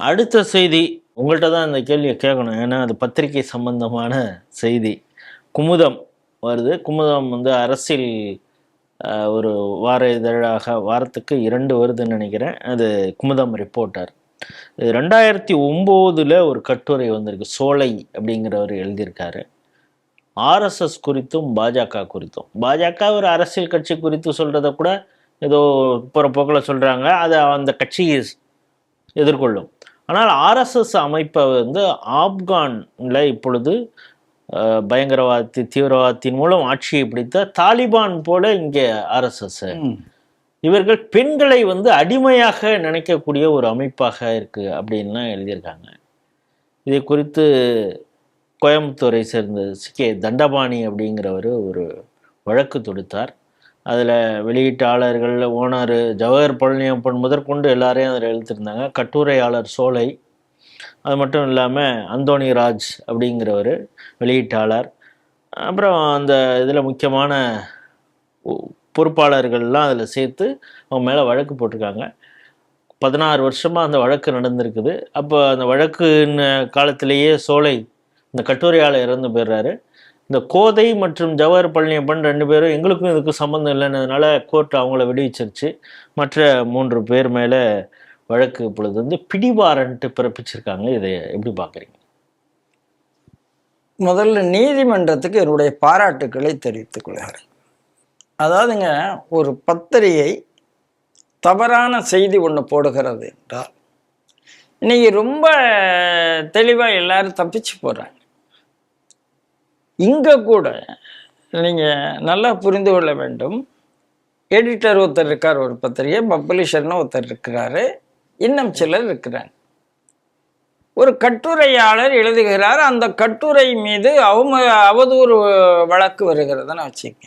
அடுத்த செய்தி உங்கள்கிட்ட தான் இந்த கேள்வியை கேட்கணும். ஏன்னா அது பத்திரிகை சம்பந்தமான செய்தி. குமுதம் வருது. குமுதம் வந்து அரசியல் ஒரு வார இதழாக வாரத்துக்கு 2 வருதுன்னு நினைக்கிறேன். அது குமுதம் ரிப்போர்ட்டர். 2009 ஒரு கட்டுரை வந்திருக்கு. சோலை அப்படிங்கிறவர் எழுதியிருக்காரு. ஆர்எஸ்எஸ் குறித்தும் பாஜக குறித்தும். பாஜக ஒரு அரசியல் கட்சி குறித்து சொல்கிறத கூட ஏதோ போகிற போக்கில் சொல்கிறாங்க. அதை அந்த கட்சி எதிர்கொள்ளும். ஆனால் ஆர்எஸ்எஸ் அமைப்பை வந்து ஆப்கானில் இப்பொழுது பயங்கரவாதி தீவிரவாதத்தின் மூலம் ஆட்சியை பிடித்த தாலிபான் போல இங்கே ஆர்எஸ்எஸ். இவர்கள் பெண்களை வந்து அடிமையாக நினைக்கக்கூடிய ஒரு அமைப்பாக இருக்கு அப்படின்லாம் எழுதியிருக்காங்க. இதை குறித்து கோயம்புத்தூரை சேர்ந்த கே தண்டபாணி அப்படிங்கிறவர் ஒரு வழக்கு தொடுத்தார். அதில் வெளியீட்டாளர்கள், ஓனர் ஜவஹர் பழனியப்பன் முதற்கொண்டு எல்லாரையும் அதில் எழுத்திருந்தாங்க. கட்டுரையாளர் சோலை, அது மட்டும் இல்லாமல் அந்தோணி ராஜ் அப்படிங்கிறவர் வெளியீட்டாளர். அப்புறம் அந்த இதில் முக்கியமான பொறுப்பாளர்கள்லாம் அதில் சேர்த்து அவங்க மேலே வழக்கு போட்டிருக்காங்க. 16 வருஷமாக அந்த வழக்கு நடந்திருக்குது. அப்போ அந்த வழக்குன்னு காலத்திலேயே சோலை இந்த கட்டுரையாளர் இறந்து போயிடுறாரு. இந்த கோதை மற்றும் ஜவஹர் பழனியப்பன் 2 பேரும் எங்களுக்கும் இதுக்கும் சம்மந்தம் இல்லைன்னதுனால கோர்ட் அவங்கள விடுவிச்சிருச்சு. மற்ற 3 பேர் மேலே வழக்கு இப்பொழுது வந்து பிடிவாரண்ட்டு பிறப்பிச்சிருக்காங்க. இதை எப்படி பார்க்குறீங்க? முதல்ல நீதிமன்றத்துக்கு என்னுடைய பாராட்டுக்களை தெரிவித்துக் கொள்கிறேன். அதாவதுங்க, ஒரு பத்திரிகை தவறான செய்தி ஒன்று போடுகிறது என்றால் இன்னைக்கு ரொம்ப தெளிவாக எல்லாரும் தப்பிச்சு போகிறாங்க. இங்கே கூட நீங்கள் நல்லா புரிந்து கொள்ள வேண்டும். எடிட்டர் ஒருத்தர் இருக்கார் ஒரு பத்திரிகை, பப்ளிஷர்னு ஒருத்தர் இருக்கிறாரு, இன்னும் சிலர் இருக்கிறாங்க. ஒரு கட்டுரையாளர் எழுதுகிறார், அந்த கட்டுரை மீது அவதூறு வழக்கு வருகிறதுன்னு வச்சுக்க.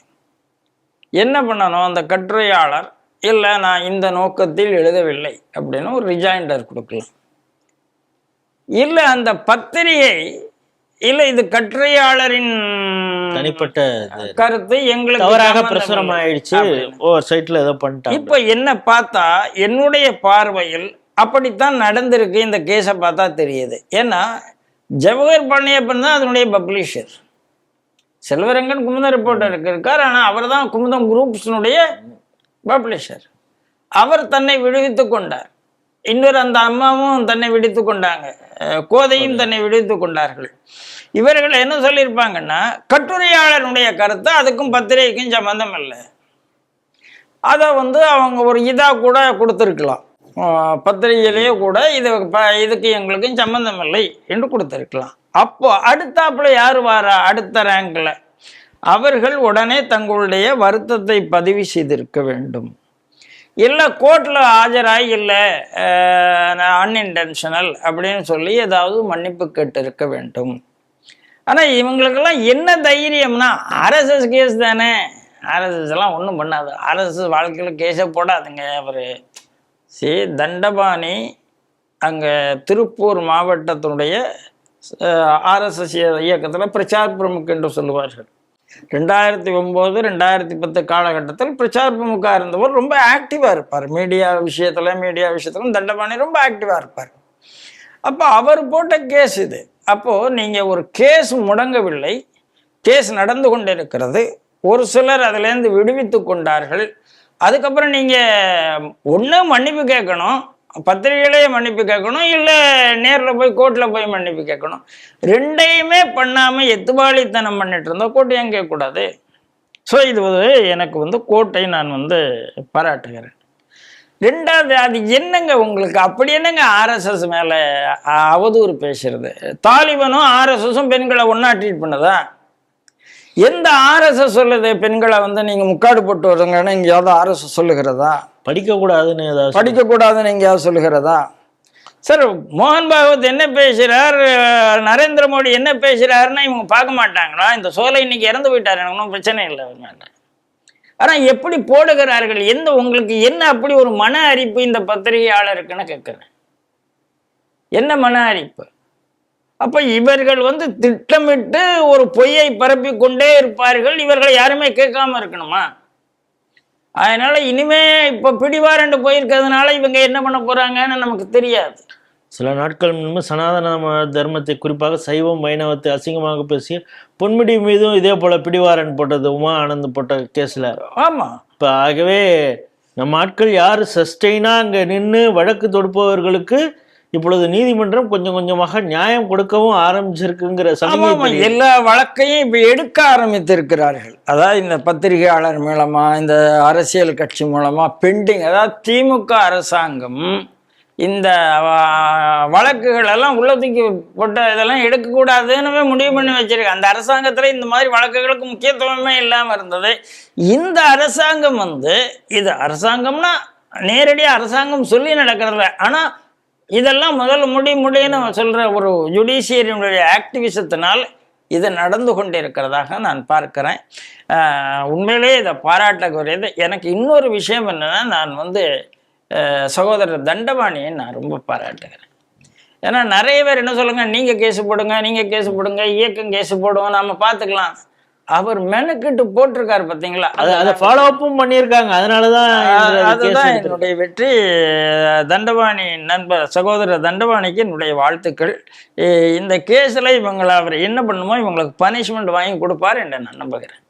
என்ன பண்ணணும்? அந்த கட்டுரையாளர் இல்லை நான் இந்த நோக்கத்தில் எழுதவில்லை அப்படின்னு ஒரு ரிஜாயிண்டர் கொடுக்கலாம். இல்லை அந்த பத்திரிகை இல்லை இது கட்டுரையாளரின் தனிப்பட்ட கருத்து எங்களுக்கு தவறாக பிரசுரம் ஆயிடுச்சு, ஓவர் சைட்ல ஏதோ பண்ணிட்டாங்க. இப்போ என்ன பார்த்தா என்னுடைய பார்வையில் அப்படித்தான் நடந்திருக்கு. இந்த கேஸை பார்த்தா தெரியுது. ஏன்னா ஜவஹர் பழனியப்பன் தான் அதனுடைய பப்ளிஷர். செல்வரங்கன் குமுதம் ரிப்போர்ட்டர் இருக்கார், ஆனால் அவர் தான் குமுதம் குரூப்ஸினுடைய பப்ளிஷர். அவர் தன்னை விடுவித்து கொண்டார். இன்னொரு அந்த அம்மாவும் தன்னை விடுவித்து கொண்டாங்க, கோதையும் தன்னை விடுவித்து கொண்டார்கள். இவர்கள் என்ன சொல்லியிருப்பாங்கன்னா, கட்டுரையாளருடைய கருத்து அதுக்கும் பத்திரிகைக்கும் சம்பந்தம் இல்லை. அதை வந்து அவங்க ஒரு இதாக கூட கொடுத்துருக்கலாம், பத்திரிகையிலேயே கூட இதுக்கு எங்களுக்கும் சம்பந்தம் இல்லை என்று கொடுத்துருக்கலாம். அப்போ அடுத்தாப்புல யார் வாரா? அடுத்த ரேங்கில் அவர்கள் உடனே தங்களுடைய வருத்தத்தை பதிவு செய்திருக்க வேண்டும். இல்லை கோர்ட்டில் ஆஜராகி இல்லை அன்இன்டென்ஷனல் அப்படின்னு சொல்லி ஏதாவது மன்னிப்பு கேட்டு இருக்க வேண்டும். ஆனால் இவங்களுக்கெல்லாம் என்ன தைரியம்னா, ஆர்எஸ்எஸ் கேஸ் தானே, ஆர்எஸ்எஸ் எல்லாம் ஒன்றும் பண்ணாது, ஆர்எஸ்எஸ் வாழ்க்கையில் கேஸே போடாதுங்க. அவர் தண்டபாணி அங்கே திருப்பூர் மாவட்டத்தினுடைய ஆர்எஸ்எஸ் இயக்கத்தில் பிரச்சார் பிரமுக் என்று சொல்லுவார்கள். 2009, 2010 காலகட்டத்தில் பிரச்சார் பிரமுக்காக இருந்தவர் ரொம்ப ஆக்டிவாக இருப்பார். மீடியா விஷயத்திலும் தண்டபாணி ரொம்ப ஆக்டிவாக இருப்பார். அப்போ அவர் போட்ட கேஸ் இது. அப்போது நீங்கள் ஒரு கேஸ் முடங்கவில்லை, கேஸ் நடந்து கொண்டு இருக்கிறது. ஒரு சிலர் அதிலேருந்து விடுவித்து கொண்டார்கள். அதுக்கப்புறம் நீங்கள் ஒன்று மன்னிப்பு கேட்கணும், பத்திரிகையிலேயே மன்னிப்பு கேட்கணும், இல்லை நேரில் போய் கோர்ட்டில் போய் மன்னிப்பு கேட்கணும். ரெண்டையுமே பண்ணாமல் எத்துவாளித்தனம் பண்ணிட்டு இருந்தால் கோர்ட்டு ஏன் கேட்கக்கூடாது? ஸோ இது எனக்கு வந்து கோர்ட்டை நான் வந்து பாராட்டுகிறேன். ரெண்டாவது, அது என்னங்க உங்களுக்கு அப்படி என்னங்க ஆர்எஸ்எஸ் மேலே அவதூறு பேசுறது? தாலிபானும் ஆர்எஸ்எஸும் பெண்களை ஒன்றா ட்ரீட் பண்ணதா? எந்த ஆர்எஸ்எஸ் சொல்லுது பெண்களை வந்து நீங்கள் முக்காடு போட்டு வருங்கன்னு எங்கேயாவது ஆர்எஸ்எஸ் சொல்லுகிறதா? படிக்கக்கூடாதுன்னு ஏதாவது படிக்கக்கூடாதுன்னு எங்கேயாவது சொல்லுகிறதா? சார், மோகன் பாகவத் என்ன பேசுகிறார், நரேந்திர மோடி என்ன பேசுகிறாருன்னா இவங்க பார்க்க மாட்டாங்களா? இந்த சோலை இன்னைக்கு இறந்து போயிட்டார், எனக்கு ஒன்றும் பிரச்சனை இல்லை மேலே. ஆனால் எப்படி போடுகிறார்கள்? உங்களுக்கு என்ன அப்படி ஒரு மன அரிப்பு இந்த பத்திரிகையாளருக்குன்னு கேட்குறேன். என்ன மன அரிப்பு? அப்போ இவர்கள் வந்து திட்டமிட்டு ஒரு பொய்யை பரப்பி கொண்டே இருப்பார்கள். இவர்களை யாருமே கேட்காம இருக்கணுமா? அதனால இனிமே இப்போ பிடிவாரண்டு போயிருக்கிறதுனால இவங்க என்ன பண்ண போறாங்கன்னு நமக்கு தெரியாது. சில நாட்கள் முன்பு சனாதன தர்மத்தை குறிப்பாக சைவம் வைணவத்தை அசிங்கமாக பேசிய பொன்முடி மீதும் இதே போல பிடிவாரன் போட்டது, உமா ஆனந்த் போட்ட கேஸ்ல. ஆமா, இப்போ ஆகவே நம்ம ஆட்கள் யார் சஸ்டெயினா அங்கே நின்று வழக்கு தொடுப்பவர்களுக்கு இப்பொழுது நீதிமன்றம் கொஞ்சம் கொஞ்சமாக நியாயம் கொடுக்கவும் ஆரம்பிச்சிருக்குங்கிற சமயம். எல்லா வழக்கையும் இப்ப எடுக்க ஆரம்பித்திருக்கிறார்கள். அதாவது இந்த பத்திரிகையாளர் மூலமா, இந்த அரசியல் கட்சி மூலமா பெண்டிங், அதாவது திமுக அரசாங்கம் இந்த வழக்குகள் எல்லாம் உள்ளதுக்கு போட்ட இதெல்லாம் எடுக்கக்கூடாதுன்னு முடிவு பண்ணி வச்சிருக்கு. அந்த அரசாங்கத்துல இந்த மாதிரி வழக்குகளுக்கு முக்கியத்துவமே இல்லாம இருந்தது. இந்த அரசாங்கம் இது அரசாங்கம்னா நேரடியாக அரசாங்கம் சொல்லி நடக்கிறதில்ல, ஆனா இதெல்லாம் முதல்ல முடின்னு சொல்ற ஒரு ஜுடிஷியரினுடைய ஆக்டிவிசத்தினால் இது நடந்து கொண்டு இருக்கிறதாக நான் பார்க்கிறேன். உண்மையிலேயே இதை பாராட்டக்கூடியது. எனக்கு இன்னொரு விஷயம் என்னன்னா, நான் சகோதரர் தண்டபாணியை நான் ரொம்ப பாராட்டுகிறேன். ஏன்னா நிறைய பேர் என்ன சொல்லுங்க, நீங்க கேஸ் போடுங்க, இயக்கம் கேஸ் போடுவோம், நாம பார்த்துக்கலாம். அவர் மெனக்கிட்டு போட்டிருக்காரு பார்த்தீங்களா, அதை ஃபாலோ அப்பும் பண்ணியிருக்காங்க. அதனாலதான் அதுதான் என்னுடைய வெற்றி. தண்டபாணி நண்பர் சகோதரர் தண்டபாணிக்கு என்னுடைய வாழ்த்துக்கள். இந்த கேஸில் அவர் என்ன பண்ணுமோ இவங்களுக்கு பனிஷ்மெண்ட் வாங்கி கொடுப்பார் என்று நான் நம்புகிறேன்.